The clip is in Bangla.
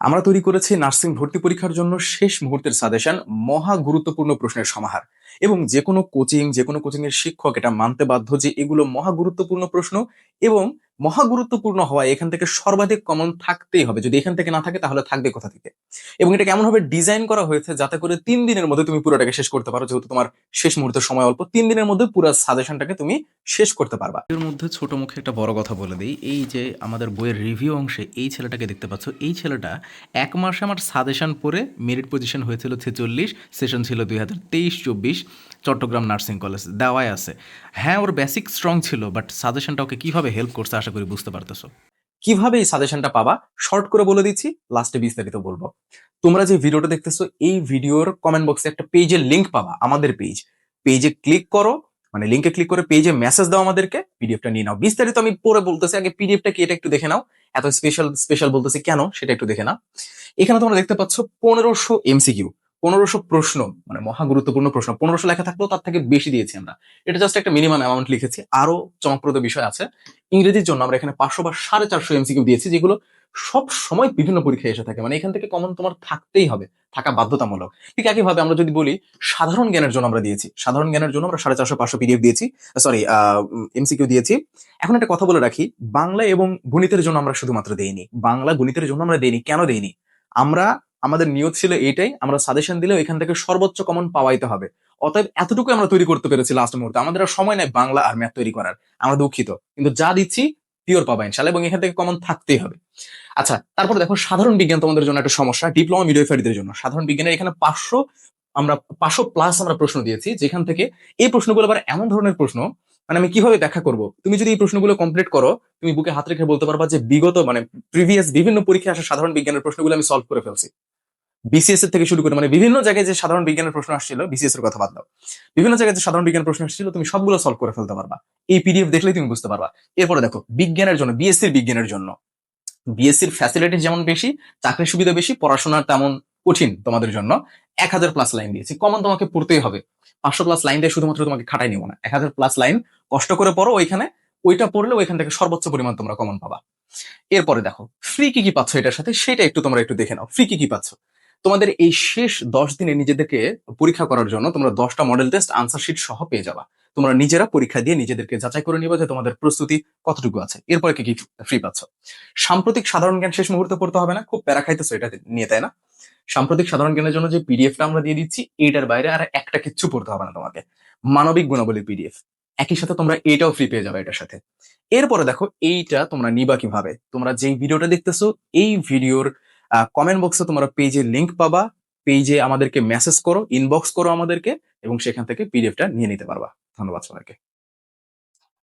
আমরা তৈরি করেছি নার্সিং ভর্তি পরীক্ষার জন্য শেষ মুহূর্তের সাজেশন, মহা গুরুত্বপূর্ণ প্রশ্নের সমাহার। এবং যে কোনো কোচিং এর শিক্ষক এটা মানতে বাধ্য যে এগুলো মহা গুরুত্বপূর্ণ প্রশ্ন। এবং মহা গুরুত্বপূর্ণ হওয়ায় এখান থেকে সর্বাধিক কমন থাকতেই হবে। যদি এখান থেকে না থাকে তাহলে থাকবে কোথা থেকে? এবং এটা কেমন ভাবে ডিজাইন করা হয়েছে যাতে করে 3 দিনের মধ্যে তুমি পুরোটাকে শেষ করতে পারো, যেহেতু তোমার শেষ মুহূর্তের সময় অল্প। 3 দিনের মধ্যে পুরো সাজেশনটাকে তুমি শেষ করতে পারবা। এর মধ্যে ছোট মুখে একটা বড় কথা বলে দিই, এই যে আমাদের বইয়ের রিভিউ অংশে এই ছেলেটাকে দেখতে পাচ্ছ, এই ছেলেটা 1 মাসে আমার সাজেশন পড়ে মেরিট পজিশন হয়েছিল 46, সেশন ছিল 2023-24, চট্টগ্রাম নার্সিং কলেজ দেওয়াই আছে। হ্যাঁ, ওর বেসিক স্ট্রং ছিল, বাট সাজেশনটা ওকে কিভাবে হেল্প করছে আশা করি বুঝতে পারতেছো। কিভাবে এই সাজেশনটা পাবা শর্ট করে বলে দিচ্ছি, লাস্টে বিস্তারিত বলবো। তোমরা যে ভিডিওটা দেখতেছো এই ভিডিওর কমেন্ট বক্সে একটা পেজের লিংক পাবা, আমাদের পেজে ক্লিক করো, মানে লিংকে ক্লিক করে পেজে মেসেজ দাও আমাদেরকে, পিডিএফটা নিয়ে নাও। বিস্তারিত আমি পরে বলতেছি, আগে পিডিএফটা কি এটা একটু দেখে নাও। এত স্পেশাল স্পেশাল বলতেছি কেন সেটা একটু দেখে নাও। এখানে তোমরা দেখতে পাচ্ছ 1500 এমসিকিউ, 1500 প্রশ্ন, মানে মহা গুরুত্বপূর্ণ প্রশ্ন। 1500 লেখা থাকলেও তার থেকে বেশি দিয়েছি আমরা। এটা জাস্ট একটা মিনিমাম অ্যামাউন্ট লিখেছি, আরো চমকপ্রদ বিষয় আছে। ইংরেজির জন্য আমরা এখানে 500 বা 450 এমসিকিউ দিয়েছি, যেগুলো সব সময় বিভিন্ন পরীক্ষায় এসে থাকে, মানে এখান থেকে কমন তোমার থাকতেই হবে, থাকা বাধ্যতামূলক। ঠিক একইভাবে আমরা যদি বলি সাধারণ জ্ঞানের জন্য আমরা দিয়েছি, সাধারণ জ্ঞানের জন্য আমরা 450-500 পিডিএফ দিয়েছি, সরি এমসিকিউ দিয়েছি। এখন একটা কথা বলে রাখি, বাংলা এবং গণিতের জন্য আমরা শুধুমাত্র দেইনি, বাংলা গণিতের জন্য আমরা দেইনি। কেন দেইনি? আমরা আমাদের নিয়ত ছিল এইটাই, আমরা সাজেশন দিলেও এখান থেকে সর্বোচ্চ কমন পাওয়াইতে হবে। অতএব এতটুকু আমরা তৈরি করতে পেরেছি লাস্ট মুহূর্তে, আমাদের আর সময় নাই বাংলা আর ম্যাথ তৈরি করার। আমরা দুঃখিত, কিন্তু যা দিচ্ছি পিওর পাবা ইনশাল্লাহ, এবং এখান থেকে কমন থাকতেই হবে। আচ্ছা, তারপরে দেখো সাধারণ বিজ্ঞান তোমাদের জন্য একটা সমস্যা, ডিপ্লোমা মিডওয়াইফারিদের জন্য সাধারণ বিজ্ঞানের এখানে 500 প্লাস আমরা প্রশ্ন দিয়েছি, যেখান থেকে এই প্রশ্নগুলো আবার এমন ধরনের প্রশ্ন, মানে আমি কিভাবে ব্যাখ্যা করব, তুমি যদি এই প্রশ্নগুলো কমপ্লিট করো, তুমি বুকে হাত রেখে বলতে পারবা যে বিগত মানে প্রিভিয়াস বিভিন্ন পরীক্ষায় আসা সাধারণ বিজ্ঞানের প্রশ্নগুলো আমি সলভ করে ফেলছি। বিসিএস এর থেকে শুরু করে, মানে বিভিন্ন জায়গায় যে সাধারণ বিজ্ঞানের প্রশ্ন আসছিল, বিসিএস এর কথা বাদ দাও, বিভিন্ন জায়গায় যে সাধারণ বিজ্ঞান প্রশ্ন আসছিল তুমি সবগুলো সলভ করে ফেলতে পারবা। এই পিডিএফ দেখলেই তুমি বুঝতে পারবা। এরপরে দেখো বিজ্ঞানের জন্য, বিএসসির বিজ্ঞানের জন্য, বিএসসির ফ্যাসিলিটি যেমন বেশি, চাকরির সুবিধা বেশি, পড়াশোনা তেমন কঠিন তোমাদের জন্য। 1000 প্লাস লাইন দিয়েছি, কমন তোমাকে পড়তেই হবে। 500 প্লাস লাইন দিয়ে শুধুমাত্র তোমাকে খাটাই নিব না, 1000 প্লাস লাইন কষ্ট করে পড়ো, ওইখানে ওইটা পড়লে ওইখান থেকে সর্বোচ্চ পরিমাণ তোমরা কমন পাবা। এরপরে দেখো ফ্রি কি কি পাচ্ছ এটার সাথে, সেটা একটু তোমরা একটু দেখে নাও। ফ্রি কি কি পাচ্ছ? তোমাদের এই শেষ 10 দিনে নিজেদেরকে পরীক্ষা করার জন্য তোমরা 10টা মডেল টেস্ট আনসার শিট সহ পেয়ে যাবা। তোমরা নিজেরা পরীক্ষা দিয়ে নিজেদেরকে যাচাই করে নিবা যে তোমাদের প্রস্তুতি কতটুকু আছে। এরপরে কি কি ফ্রি পাচ্ছ? সাম্প্রতিক সাধারণ জ্ঞান শেষ মুহূর্তে পড়তে হবে না, খুব প্যারা খাইতেছো এটা নিয়ে, তাই না? সাম্প্রতিক সাধারণ জ্ঞানের জন্য যে পিডিএফটা আমরা দিয়ে দিচ্ছি, এইটার বাইরে আর একটা কিচ্ছু পড়তে হবে না তোমাকে। মানবিক গুণাবলীর পিডিএফ, একই সাথে তোমরা এটাও ফ্রি পেয়ে যাবে এটার সাথে। এরপরে দেখো এইটা তোমরা নিবা কিভাবে। তোমরা যেই ভিডিওটা দেখতেছো এই ভিডিওর কমেন্ট বক্সে তোমরা পেজের লিংক পাবা, পেজে আমাদেরকে মেসেজ করো, ইনবক্স করো আমাদেরকে, এবং সেখান থেকে পিডিএফটা নিয়ে নিতে পারবা। ধন্যবাদ সবাইকে।